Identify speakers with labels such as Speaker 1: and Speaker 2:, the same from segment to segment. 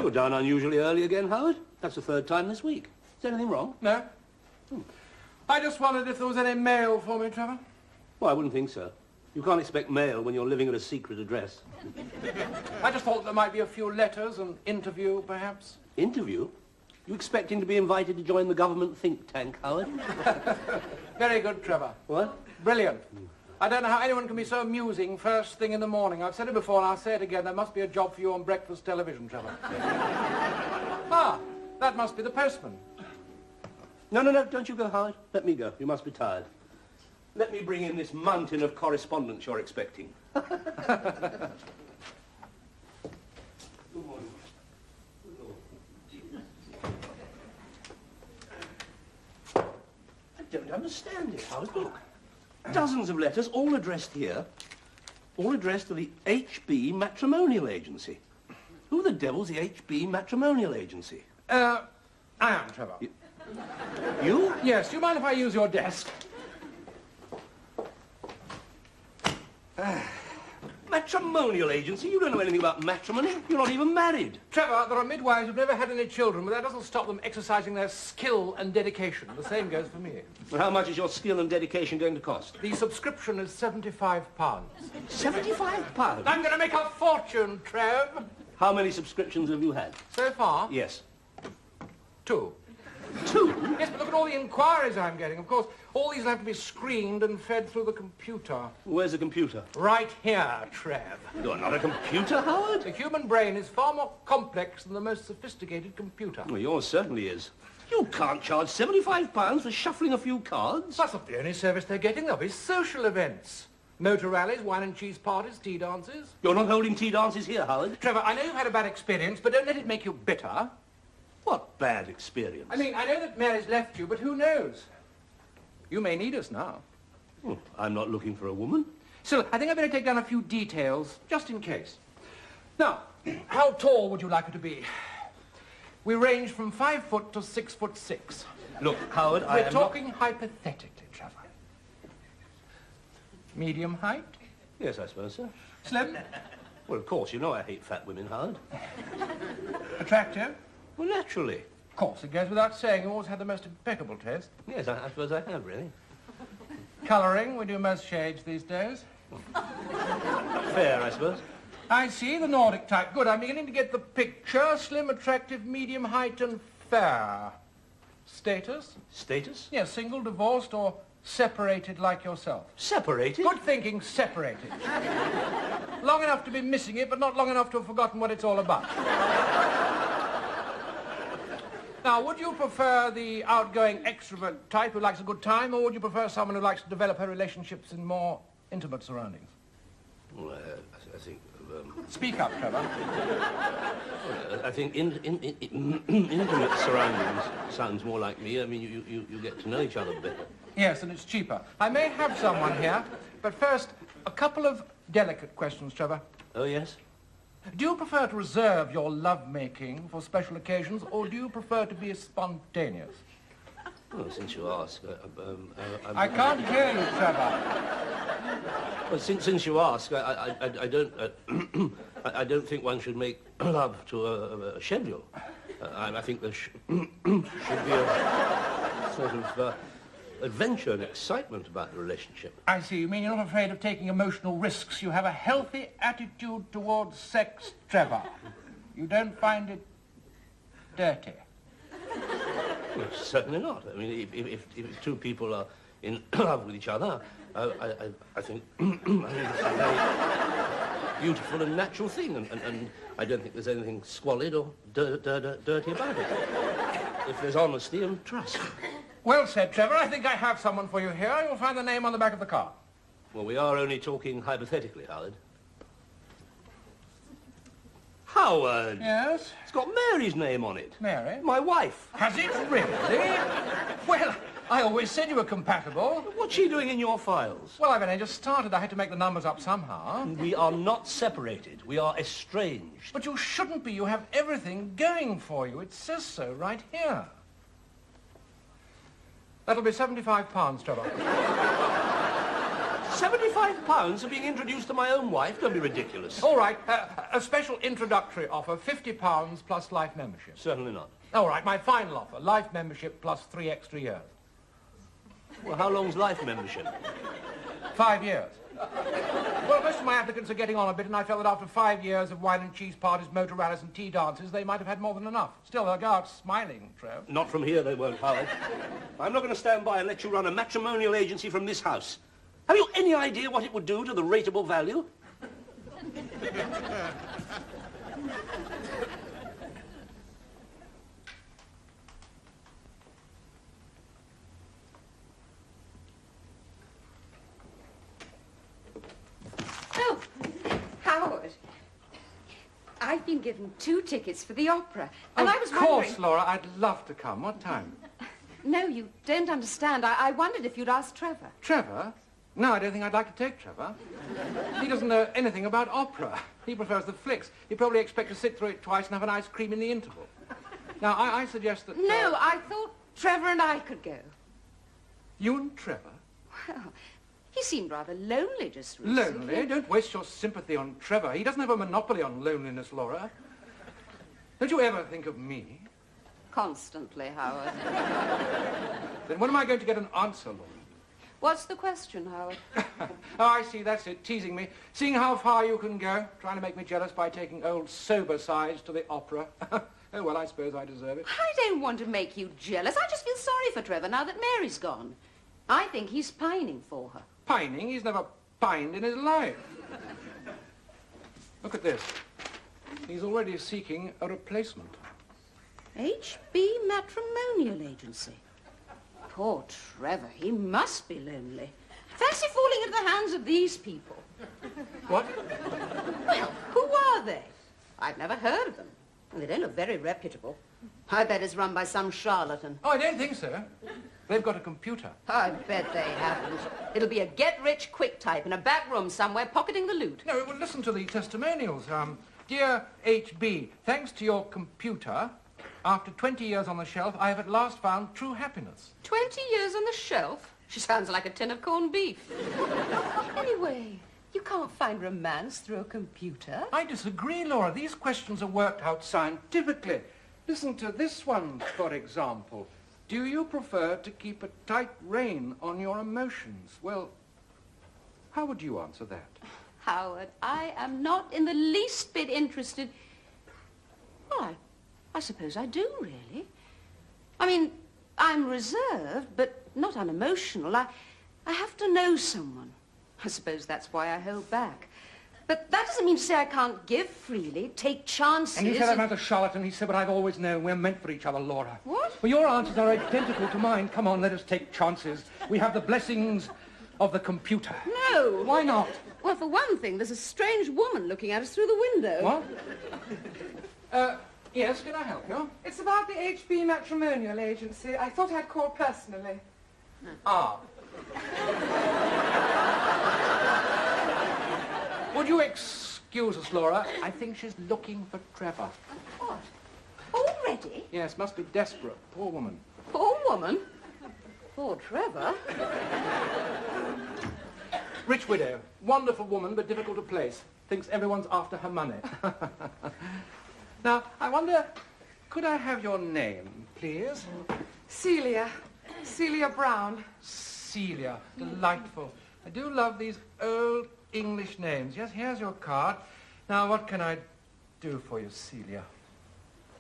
Speaker 1: You're down unusually early again, Howard. That's the third time this week. Is there anything wrong?
Speaker 2: No. I just wondered if there was any mail for me, Trevor.
Speaker 1: Well, I wouldn't think so. You can't expect mail when you're living at a secret address.
Speaker 2: I just thought there might be a few letters, an interview, perhaps.
Speaker 1: Interview? You expecting to be invited to join the government think tank, Howard?
Speaker 2: Very good, Trevor.
Speaker 1: What?
Speaker 2: Brilliant. I don't know how anyone can be so amusing first thing in the morning. I've said it before and I'll say it again. There must be a job for you on breakfast television, Trevor. Ah, that must be the postman.
Speaker 1: No, no, no, don't you go, Howard. Let me go. You must be tired. Let me bring in this mountain of correspondence you're expecting. Good morning. Good Lord. I don't understand it, Howard. Look. Dozens of letters, all addressed here, all addressed to the HB Matrimonial Agency. Who the devil's the HB Matrimonial Agency?
Speaker 2: I am, Trevor.
Speaker 1: You?
Speaker 2: Yes, do you mind if I use your desk?
Speaker 1: Matrimonial Agency? You don't know anything about matrimony. You're not even married.
Speaker 2: Trevor, there are midwives who've never had any children, but that doesn't stop them exercising their skill and dedication. The same goes for me.
Speaker 1: Well, how much is your skill and dedication going to cost?
Speaker 2: The subscription is £75.
Speaker 1: £75?
Speaker 2: I'm going to make a fortune, Trev.
Speaker 1: How many subscriptions have you had?
Speaker 2: So far?
Speaker 1: Yes.
Speaker 2: 2.
Speaker 1: 2?
Speaker 2: Yes, but look at all the inquiries I'm getting. Of course, all these will have to be screened and fed through the computer.
Speaker 1: Where's the computer?
Speaker 2: Right here, Trev.
Speaker 1: You're not a computer, Howard?
Speaker 2: The human brain is far more complex than the most sophisticated computer.
Speaker 1: Well, yours certainly is. You can't charge £75 for shuffling a few cards.
Speaker 2: That's not the only service they're getting. There'll be social events. Motor rallies, wine and cheese parties, tea dances.
Speaker 1: You're not holding tea dances here, Howard.
Speaker 2: Trevor, I know you've had a bad experience, but don't let it make you bitter.
Speaker 1: What bad experience?
Speaker 2: I mean, I know that Mary's left you, but who knows? You may need us now.
Speaker 1: Oh, I'm not looking for a woman.
Speaker 2: So, I think I better take down a few details, just in case. Now, how tall would you like her to be? We range from 5 foot to 6'6".
Speaker 1: Look, Howard,
Speaker 2: We're talking hypothetically, Trevor. Medium height?
Speaker 1: Yes, I suppose so.
Speaker 2: Slim?
Speaker 1: Well, of course, you know I hate fat women, Howard.
Speaker 2: Attractive?
Speaker 1: Well, naturally.
Speaker 2: Of course, it goes without saying. You always had the most impeccable taste.
Speaker 1: Yes, I suppose I have, really.
Speaker 2: Colouring, we do most shades these days.
Speaker 1: Fair, I suppose.
Speaker 2: I see, the Nordic type. Good, I'm beginning to get the picture. Slim, attractive, medium height and fair. Status?
Speaker 1: Status?
Speaker 2: Yes, single, divorced or separated like yourself.
Speaker 1: Separated?
Speaker 2: Good thinking, separated. Long enough to be missing it, but not long enough to have forgotten what it's all about. Now, would you prefer the outgoing extrovert type who likes a good time, or would you prefer someone who likes to develop her relationships in more intimate surroundings?
Speaker 1: Well, I think...
Speaker 2: Speak up, Trevor.
Speaker 1: I think intimate surroundings sounds more like me. I mean, you get to know each other better.
Speaker 2: Yes, and it's cheaper. I may have someone here, but first, a couple of delicate questions, Trevor.
Speaker 1: Oh, yes?
Speaker 2: Do you prefer to reserve your love-making for special occasions, or do you prefer to be spontaneous?
Speaker 1: Well, since you ask,
Speaker 2: I can't hear you, Trevor.
Speaker 1: Well, since you ask, I don't... I don't think one should make love to a schedule. I think there should be a sort of adventure and excitement about the relationship.
Speaker 2: I see. You mean you're not afraid of taking emotional risks. You have a healthy attitude towards sex, Trevor. You don't find it dirty.
Speaker 1: Well, certainly not. I mean, if two people are in love with each other, I think it's a very beautiful and natural thing, and I don't think there's anything squalid or dirty about it. If there's honesty and trust.
Speaker 2: Well said, Trevor. I think I have someone for you here. You'll find the name on the back of the card.
Speaker 1: Well, we are only talking hypothetically, Howard. Howard!
Speaker 2: Yes?
Speaker 1: It's got Mary's name on it.
Speaker 2: Mary?
Speaker 1: My wife.
Speaker 2: Has it really? Well, I always said you were compatible.
Speaker 1: What's she doing in your files?
Speaker 2: Well, I've only just started. I had to make the numbers up somehow.
Speaker 1: We are not separated. We are estranged.
Speaker 2: But you shouldn't be. You have everything going for you. It says so right here. That'll be £75, Trevor.
Speaker 1: £75 for being introduced to my own wife? Don't be ridiculous.
Speaker 2: All right, a special introductory offer, £50 plus life membership.
Speaker 1: Certainly not.
Speaker 2: All right, my final offer, life membership plus 3 extra years.
Speaker 1: Well, how long's life membership?
Speaker 2: 5 years. Well, most of my applicants are getting on a bit, and I felt that after 5 years of wine and cheese parties, motor rallies and tea dances, they might have had more than enough. Still, they'll go out smiling, Trev.
Speaker 1: Not from here, they won't, Howard. I'm not going to stand by and let you run a matrimonial agency from this house. Have you any idea what it would do to the rateable value?
Speaker 3: Oh, Howard. I've been given 2 tickets for the opera, and I was wondering...
Speaker 2: Of course, Laura, I'd love to come. What time?
Speaker 3: No, you don't understand. I wondered if you'd ask Trevor.
Speaker 2: Trevor? No, I don't think I'd like to take Trevor. He doesn't know anything about opera. He prefers the flicks. He'd probably expect to sit through it twice and have an ice cream in the interval. Now, I suggest that...
Speaker 3: No, I thought Trevor and I could go.
Speaker 2: You and Trevor?
Speaker 3: Well, he seemed rather lonely just recently.
Speaker 2: Lonely? Don't waste your sympathy on Trevor. He doesn't have a monopoly on loneliness, Laura. Don't you ever think of me?
Speaker 3: Constantly, Howard.
Speaker 2: Then when am I going to get an answer, Laura?
Speaker 3: What's the question, Howard?
Speaker 2: Oh, I see, that's it, teasing me. Seeing how far you can go, trying to make me jealous by taking old sober sides to the opera. Oh, well, I suppose I deserve it.
Speaker 3: I don't want to make you jealous. I just feel sorry for Trevor now that Mary's gone. I think he's pining for her.
Speaker 2: Pining? He's never pined in his life. Look at this. He's already seeking a replacement.
Speaker 3: H.B. Matrimonial Agency. Poor Trevor, he must be lonely. Fancy falling into the hands of these people.
Speaker 2: What?
Speaker 3: Well, who are they? I've never heard of them. And they don't look very reputable. I bet it's run by some charlatan.
Speaker 2: Oh, I don't think so. They've got a computer.
Speaker 3: I bet they haven't. It'll be a get-rich-quick type in a back room somewhere pocketing the loot.
Speaker 2: No, well, listen to the testimonials. Dear H.B., thanks to your computer, after 20 years on the shelf, I have at last found true happiness.
Speaker 3: 20 years on the shelf? She sounds like a tin of corned beef. Anyway, you can't find romance through a computer.
Speaker 2: I disagree, Laura. These questions are worked out scientifically. Listen to this one, for example. Do you prefer to keep a tight rein on your emotions? Well, how would you answer that?
Speaker 3: Howard, I am not in the least bit interested. Well, I suppose I do, really. I mean, I'm reserved, but not unemotional. I have to know someone. I suppose that's why I hold back. But that doesn't mean to say I can't give freely, take chances.
Speaker 2: And you said I'm not a charlatan. He said, but I've always known we're meant for each other, Laura.
Speaker 3: What?
Speaker 2: Well, your answers are identical to mine. Come on, let us take chances. We have the blessings of the computer.
Speaker 3: No.
Speaker 2: Why not?
Speaker 3: Well, for one thing, there's a strange woman looking at us through the window.
Speaker 2: What? Yes, can I help you?
Speaker 4: It's about the H.B. Matrimonial Agency. I thought I'd call personally.
Speaker 2: Ah. Would you excuse us, Laura? I think she's looking for Trevor.
Speaker 3: What? Already?
Speaker 2: Yes, must be desperate. Poor woman.
Speaker 3: Poor woman? Poor Trevor?
Speaker 2: Rich widow. Wonderful woman, but difficult to place. Thinks everyone's after her money. Now, I wonder, could I have your name, please?
Speaker 4: Celia. Celia Brown.
Speaker 2: Celia. Delightful. I do love these old English names. Yes, here's your card. Now, what can I do for you, Celia?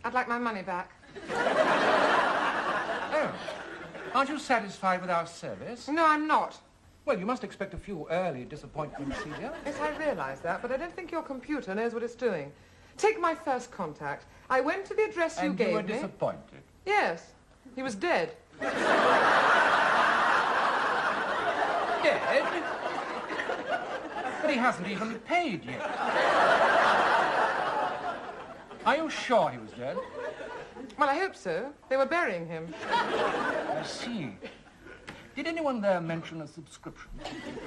Speaker 4: I'd like my money back.
Speaker 2: Oh. Aren't you satisfied with our service?
Speaker 4: No, I'm not.
Speaker 2: Well, you must expect a few early disappointments, Celia.
Speaker 4: Yes, I realise that, but I don't think your computer knows what it's doing. Take my first contact. I went to the address you gave me.
Speaker 2: And you were disappointed?
Speaker 4: Yes. He was dead.
Speaker 2: he hasn't even paid yet. Are you sure he was dead?
Speaker 4: Well, I hope so. They were burying him.
Speaker 2: I see. Did anyone there mention a subscription?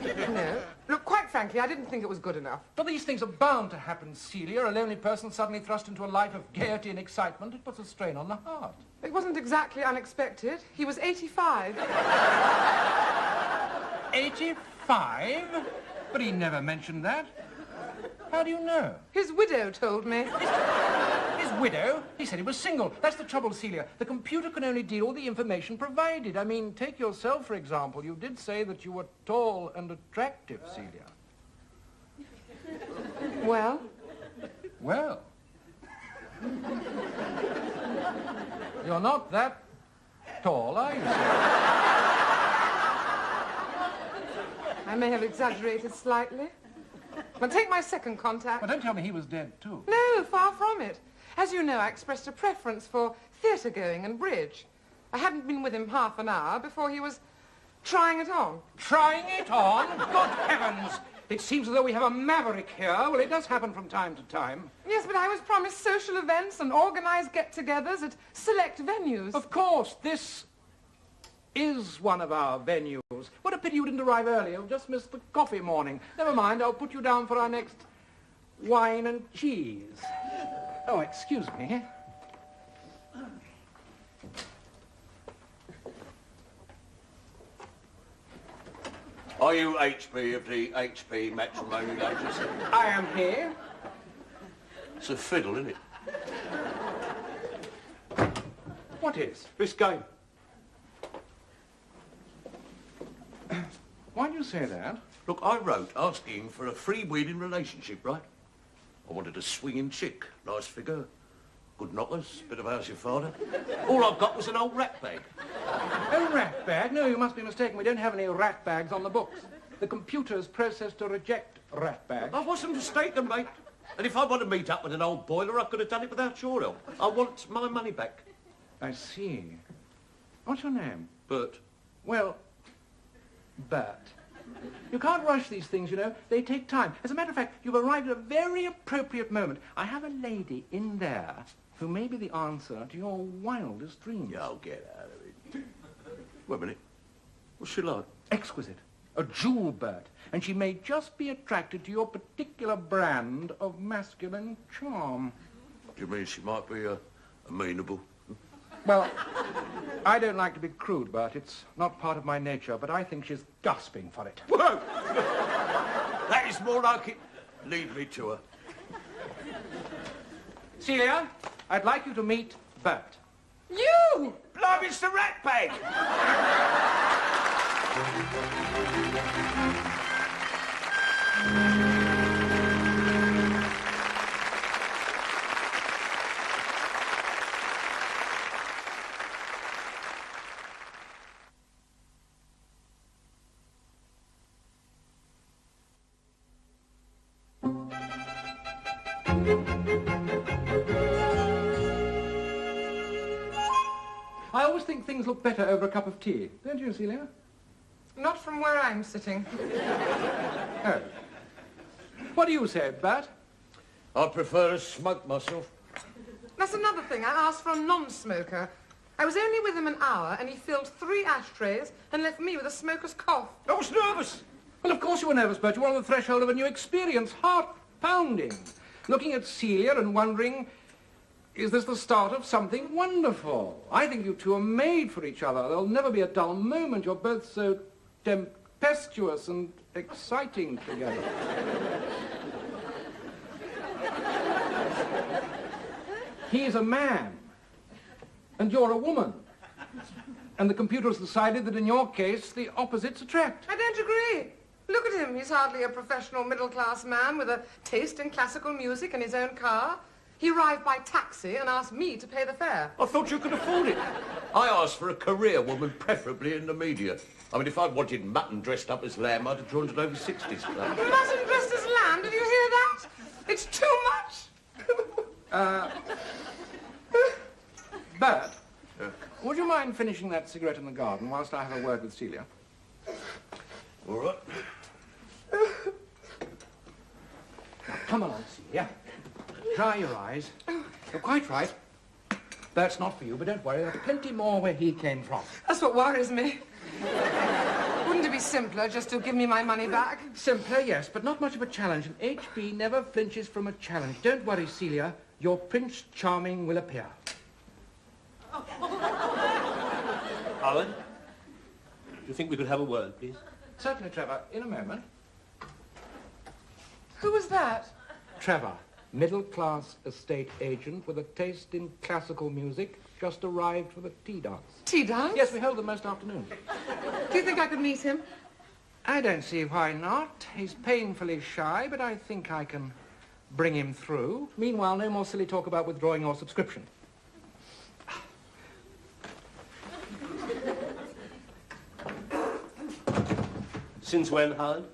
Speaker 4: No. Look, quite frankly, I didn't think it was good enough.
Speaker 2: But these things are bound to happen, Celia. A lonely person suddenly thrust into a life of gaiety and excitement. It puts a strain on the heart.
Speaker 4: It wasn't exactly unexpected. He was 85.
Speaker 2: 85? But he never mentioned that. How do you know?
Speaker 4: His widow told me.
Speaker 2: His widow? He said he was single. That's the trouble, Celia. The computer can only deal with the information provided. I mean, take yourself, for example. You did say that you were tall and attractive, Celia.
Speaker 4: Well?
Speaker 2: Well. You're not that tall, are you, Celia?
Speaker 4: I may have exaggerated slightly. But take my second contact.
Speaker 2: But don't tell me he was dead, too.
Speaker 4: No, far from it. As you know, I expressed a preference for theatre going and bridge. I hadn't been with him half an hour before he was trying it on.
Speaker 2: Trying it on? Good heavens! It seems as though we have a maverick here. Well, it does happen from time to time.
Speaker 4: Yes, but I was promised social events and organised get-togethers at select venues.
Speaker 2: Of course, this is one of our venues. What a pity you didn't arrive earlier. You just missed the coffee morning. Never mind, I'll put you down for our next wine and cheese. Oh, excuse me.
Speaker 1: Are you HB of the HB Matrimonial Agency?
Speaker 2: I am here.
Speaker 1: It's a fiddle, isn't it?
Speaker 2: What is?
Speaker 1: This game.
Speaker 2: Why do you say that?
Speaker 1: Look, I wrote asking for a freewheeling relationship, right? I wanted a swinging chick, nice figure, good knockers, bit of house your father. All I've got was an old rat bag.
Speaker 2: A rat bag? No, you must be mistaken. We don't have any rat bags on the books. The computer's processed to reject rat bags.
Speaker 1: I wasn't mistaken, mate. And if I want to meet up with an old boiler, I could have done it without your help. I want my money back.
Speaker 2: I see. What's your name?
Speaker 1: Bert.
Speaker 2: Well, Bert. You can't rush these things, you know. They take time. As a matter of fact, you've arrived at a very appropriate moment. I have a lady in there who may be the answer to your wildest dreams.
Speaker 1: Yeah, I'll get out of it. Wait a minute. What's she like?
Speaker 2: Exquisite. A jewel, Bert. And she may just be attracted to your particular brand of masculine charm.
Speaker 1: Do you mean she might be amenable?
Speaker 2: Well, I don't like to be crude, Bert. It's not part of my nature, but I think she's gasping for it.
Speaker 1: Whoa! That is more like it. Lead me to her.
Speaker 2: Celia, I'd like you to meet Bert.
Speaker 4: You!
Speaker 1: Blimey, it's the rat bag!
Speaker 2: I always think things look better over a cup of tea. Don't you, Celia?
Speaker 4: Not from where I'm sitting.
Speaker 2: Oh. What do you say, Bert?
Speaker 1: I prefer to smoke myself.
Speaker 4: That's another thing. I asked for a non-smoker. I was only with him an hour, and he filled 3 ashtrays and left me with a smoker's cough.
Speaker 1: I was nervous.
Speaker 2: Well, of course you were nervous, Bert. You were on the threshold of a new experience. Heart pounding. Looking at Celia and wondering, is this the start of something wonderful? I think you two are made for each other. There'll never be a dull moment. You're both so tempestuous and exciting together. He's a man, and you're a woman. And the computer has decided that in your case, the opposites attract.
Speaker 4: I don't agree. Look at him. He's hardly a professional middle-class man with a taste in classical music and his own car. He arrived by taxi and asked me to pay the fare.
Speaker 1: I thought you could afford it. I asked for a career woman, preferably in the media. I mean, if I'd wanted mutton dressed up as lamb, I'd have joined an over-60s club.
Speaker 4: Mutton dressed as lamb, did you hear that? It's too much.
Speaker 2: Bert, would you mind finishing that cigarette in the garden whilst I have a word with Celia?
Speaker 1: All right.
Speaker 2: Now, come along, Celia. Dry your eyes. You're quite right. Bert's not for you, but don't worry, there's plenty more where he came from.
Speaker 4: That's what worries me. Wouldn't it be simpler just to give me my money back?
Speaker 2: Simpler, yes, but not much of a challenge, and HB never flinches from a challenge. Don't worry, Celia. Your Prince Charming will appear.
Speaker 1: Howard, do you think we could have a word, please?
Speaker 2: Certainly, Trevor. In a moment.
Speaker 4: Who was that?
Speaker 2: Trevor, middle-class estate agent with a taste in classical music, just arrived for the tea dance.
Speaker 4: Tea dance?
Speaker 2: Yes, we hold them most afternoons.
Speaker 4: Do you think I could meet him?
Speaker 2: I don't see why not. He's painfully shy, but I think I can bring him through. Meanwhile, no more silly talk about withdrawing your subscription.
Speaker 1: Since when, Howard?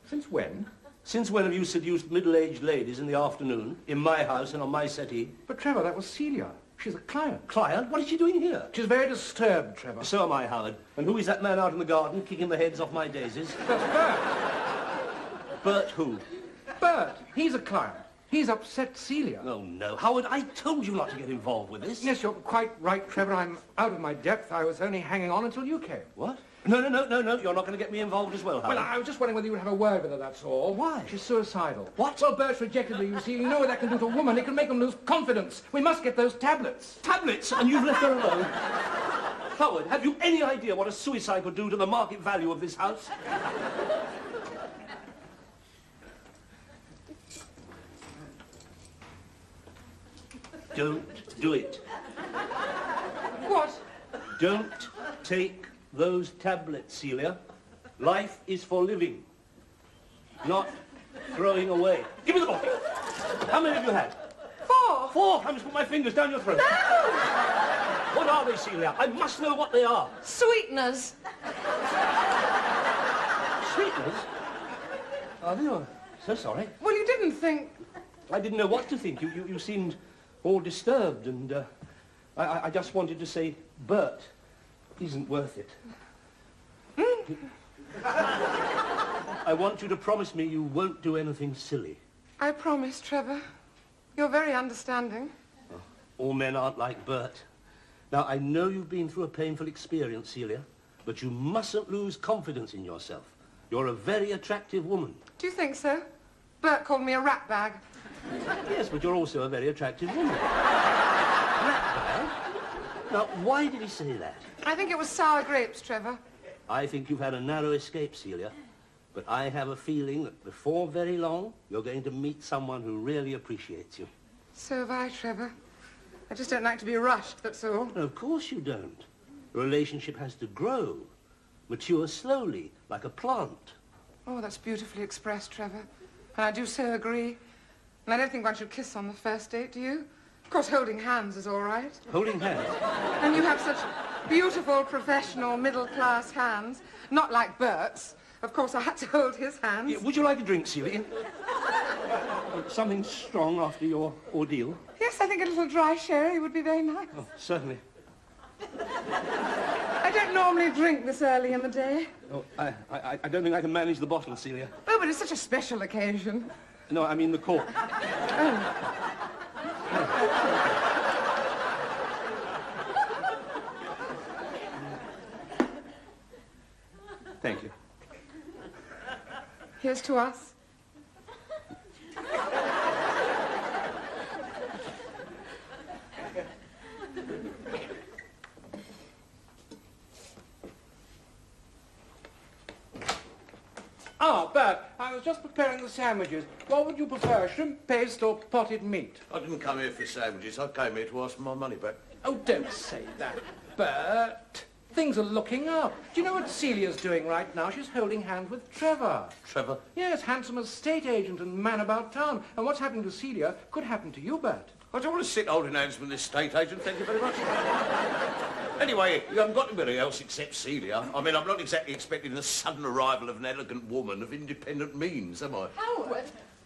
Speaker 2: Since when?
Speaker 1: Since when have you seduced middle-aged ladies in the afternoon, in my house and on my settee?
Speaker 2: But, Trevor, that was Celia. She's a client.
Speaker 1: Client? What is she doing here?
Speaker 2: She's very disturbed, Trevor.
Speaker 1: So am I, Howard. And who is that man out in the garden kicking the heads off my daisies?
Speaker 2: That's Bert.
Speaker 1: Bert who?
Speaker 2: Bert. He's a client. He's upset Celia.
Speaker 1: Oh, no. Howard, I told you not to get involved with this.
Speaker 2: Yes, you're quite right, Trevor. I'm out of my depth. I was only hanging on until you came.
Speaker 1: What? No. You're not going to get me involved as well, Howard.
Speaker 2: Well, I was just wondering whether you would have a word with her, that's all.
Speaker 1: Why?
Speaker 2: She's suicidal.
Speaker 1: What?
Speaker 2: Well, Bert's rejected her, you see. You know what that can do to a woman. It can make them lose confidence. We must get those tablets.
Speaker 1: Tablets? And you've left her alone? Howard, have you any idea what a suicide could do to the market value of this house? Don't do it.
Speaker 4: What?
Speaker 1: Don't take those tablets, Celia. Life is for living, not throwing away. Give me the bottle. How many have you had?
Speaker 4: 4.
Speaker 1: 4. I must put my fingers down your throat.
Speaker 4: No!
Speaker 1: What are they, Celia? I must know what they are.
Speaker 4: Sweeteners.
Speaker 1: Sweeteners? Are they? Oh, so sorry.
Speaker 4: Well, you didn't think...
Speaker 1: I didn't know what to think. You seemed all disturbed, and I just wanted to say, Bert isn't worth it. I want you to promise me you won't do anything silly.
Speaker 4: I promise, Trevor. You're very understanding.
Speaker 1: Oh, all men aren't like Bert. Now, I know you've been through a painful experience, Celia, but you mustn't lose confidence in yourself. You're a very attractive woman.
Speaker 4: Do you think so? Bert called me a rat bag.
Speaker 1: Yes, but you're also a very attractive woman. Rat bag? Now, why did he say that?
Speaker 4: I think it was sour grapes, Trevor.
Speaker 1: I think you've had a narrow escape, Celia. But I have a feeling that before very long, you're going to meet someone who really appreciates you.
Speaker 4: So have I, Trevor. I just don't like to be rushed, that's all.
Speaker 1: No, of course you don't. A relationship has to grow, mature slowly, like a plant.
Speaker 4: Oh, that's beautifully expressed, Trevor. And I do so agree. And I don't think one should kiss on the first date, do you? Of course, holding hands is all right.
Speaker 1: Holding hands?
Speaker 4: And you have such beautiful, professional, middle-class hands. Not like Bert's. Of course, I had to hold his hands.
Speaker 1: Yeah, would you like a drink, Celia? Something strong after your ordeal?
Speaker 4: Yes, I think a little dry sherry would be very nice.
Speaker 1: Oh, certainly.
Speaker 4: I don't normally drink this early in the day.
Speaker 1: Oh, I don't think I can manage the bottle, Celia.
Speaker 4: Oh, but it's such a special occasion.
Speaker 1: No, I mean the cork. Thank you.
Speaker 4: Here's to us.
Speaker 2: Ah, Bert, I was just preparing the sandwiches. What would you prefer, shrimp paste or potted meat?
Speaker 5: I didn't come here for sandwiches. I came here to ask for my money back.
Speaker 2: Oh, don't say that, Bert. Things are looking up. Do you know what Celia's doing right now? She's holding hands with Trevor.
Speaker 5: Trevor?
Speaker 2: Yes, handsome estate agent and man about town. And what's happening to Celia could happen to you, Bert.
Speaker 5: I don't want to sit holding hands with this estate agent, thank you very much. Anyway, you haven't got anybody else except Celia. I mean, I'm not exactly expecting the sudden arrival of an elegant woman of independent means, am I?
Speaker 3: Howard?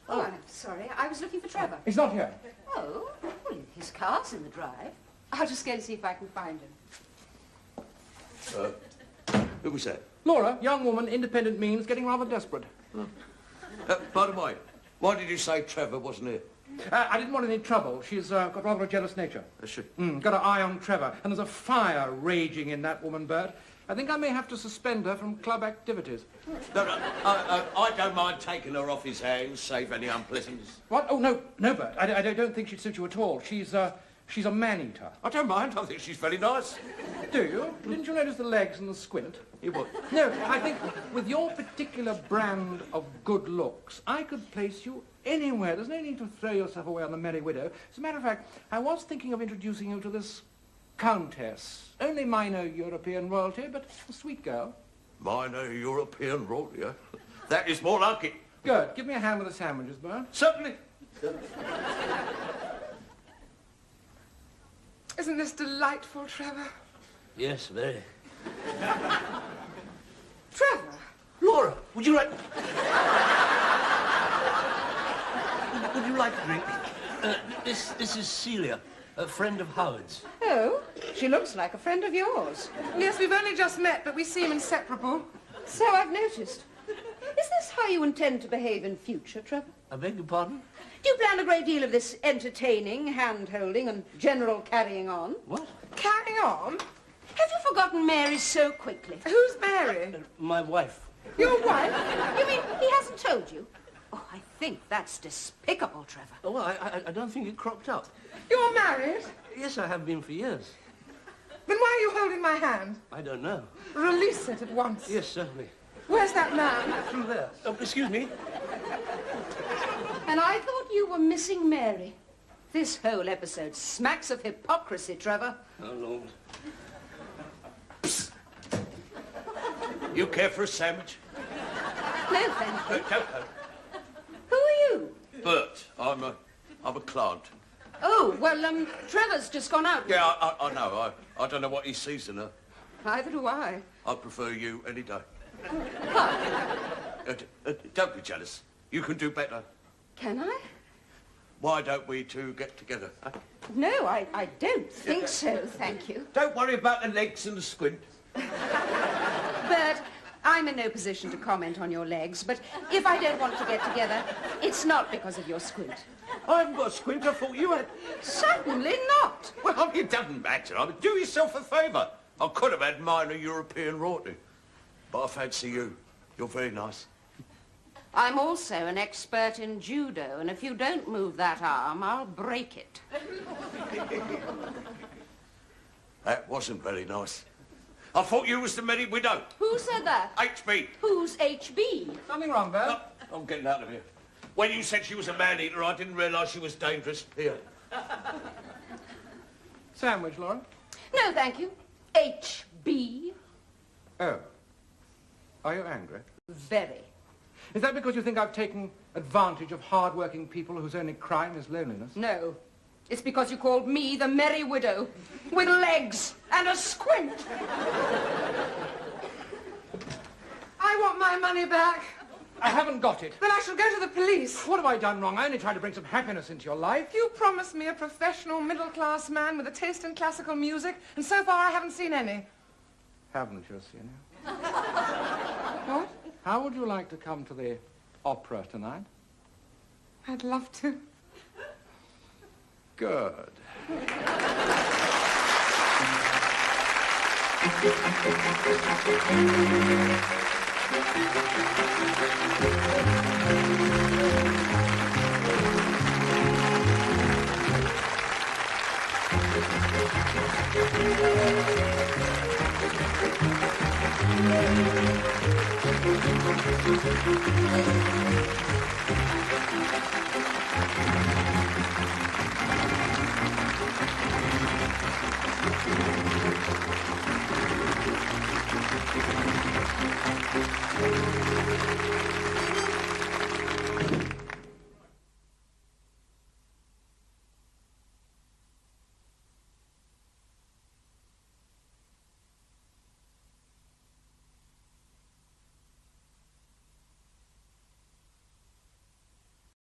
Speaker 3: Oh, I'm sorry. I was looking for Trevor.
Speaker 2: He's not here.
Speaker 3: Oh, well, his car's in the drive. I'll just go and see if I can find him.
Speaker 5: Who was that?
Speaker 2: Laura, young woman, independent means, getting rather desperate.
Speaker 5: By the way, Why did you say Trevor wasn't here?
Speaker 2: I didn't want any trouble. She's got rather a jealous nature.
Speaker 5: Has she?
Speaker 2: Got her eye on Trevor, and there's a fire raging in that woman, Bert. I think I may have to suspend her from club activities.
Speaker 5: No, I don't mind taking her off his hands, save any unpleasantness.
Speaker 2: What? Oh, no, Bert. I don't think she'd suit you at all. She's a man-eater.
Speaker 5: I don't mind. I think she's very nice.
Speaker 2: Do you? Didn't you notice the legs and the squint?
Speaker 5: You what?
Speaker 2: No, I think with your particular brand of good looks, I could place you anywhere. There's no need to throw yourself away on the Merry Widow. As a matter of fact, I was thinking of introducing you to this Countess. Only minor European royalty, but a sweet girl.
Speaker 5: Minor European royalty, eh? That is more like it.
Speaker 2: Good. Give me a hand with the sandwiches, Bert.
Speaker 5: Certainly.
Speaker 4: Isn't this delightful, Trevor?
Speaker 1: Yes, very.
Speaker 4: Trevor?
Speaker 1: Laura, would you like... would you like a drink? This is Celia, a friend of Howard's.
Speaker 3: Oh, she looks like a friend of yours.
Speaker 4: Yes, we've only just met, but we seem inseparable.
Speaker 3: So I've noticed. Is this how you intend to behave in future, Trevor?
Speaker 1: I beg your pardon?
Speaker 3: Do you plan a great deal of this entertaining, hand-holding and general carrying on?
Speaker 1: What?
Speaker 4: Carrying on?
Speaker 3: Have you forgotten Mary so quickly?
Speaker 4: Who's Mary?
Speaker 1: My wife.
Speaker 4: Your wife?
Speaker 3: You mean he hasn't told you? Oh, I think that's despicable, Trevor.
Speaker 1: Oh, well, I don't think it cropped up.
Speaker 4: You're married?
Speaker 1: Yes, I have been for years.
Speaker 4: Then why are you holding my hand?
Speaker 1: I don't know.
Speaker 4: Release it at once.
Speaker 1: Yes, certainly.
Speaker 4: Where's that man?
Speaker 1: Through there. Oh, excuse me.
Speaker 3: And I thought you were missing Mary. This whole episode smacks of hypocrisy, Trevor.
Speaker 1: Oh, Lord.
Speaker 5: You care for a sandwich?
Speaker 3: No, thank you.
Speaker 5: Don't.
Speaker 3: Who are you?
Speaker 5: Bert, I'm a client.
Speaker 3: Oh, well, Trevor's just gone out.
Speaker 5: Yeah, I know. I don't know what he sees in her.
Speaker 3: Neither do I.
Speaker 5: I prefer you any day.
Speaker 3: What?
Speaker 5: Don't be jealous. You can do better.
Speaker 3: Can I?
Speaker 5: Why don't we two get together? Huh?
Speaker 3: No, I don't think so, thank you.
Speaker 5: Don't worry about the legs and the squint.
Speaker 3: Bert, I'm in no position to comment on your legs, but if I don't want to get together, it's not because of your squint.
Speaker 5: I haven't got a squint. I thought you had.
Speaker 3: Certainly not.
Speaker 5: Well, it doesn't matter. I mean, do yourself a favour. I could have had minor European royalty. But I fancy you. You're very nice.
Speaker 3: I'm also an expert in judo, and if you don't move that arm, I'll break it.
Speaker 5: That wasn't very nice. I thought you was the Merry Widow.
Speaker 3: Who said that?
Speaker 5: HB.
Speaker 3: Who's HB?
Speaker 2: Nothing wrong, Bert.
Speaker 5: No, I'm getting out of here. When you said she was a man-eater, I didn't realise she was dangerous. Here.
Speaker 2: Sandwich, Laura?
Speaker 3: No, thank you. HB.
Speaker 2: Oh. Are you angry?
Speaker 3: Very.
Speaker 2: Is that because you think I've taken advantage of hard-working people whose only crime is loneliness?
Speaker 3: No. It's because you called me the Merry Widow, with legs and a squint.
Speaker 4: I want my money back.
Speaker 2: I haven't got it.
Speaker 4: Then I shall go to the police.
Speaker 2: What have I done wrong? I only tried to bring some happiness into your life.
Speaker 4: You promised me a professional middle-class man with a taste in classical music, and so far I haven't seen any.
Speaker 2: Haven't you seen it?
Speaker 4: What?
Speaker 2: How would you like to come to the opera tonight?
Speaker 4: I'd love to.
Speaker 2: Good.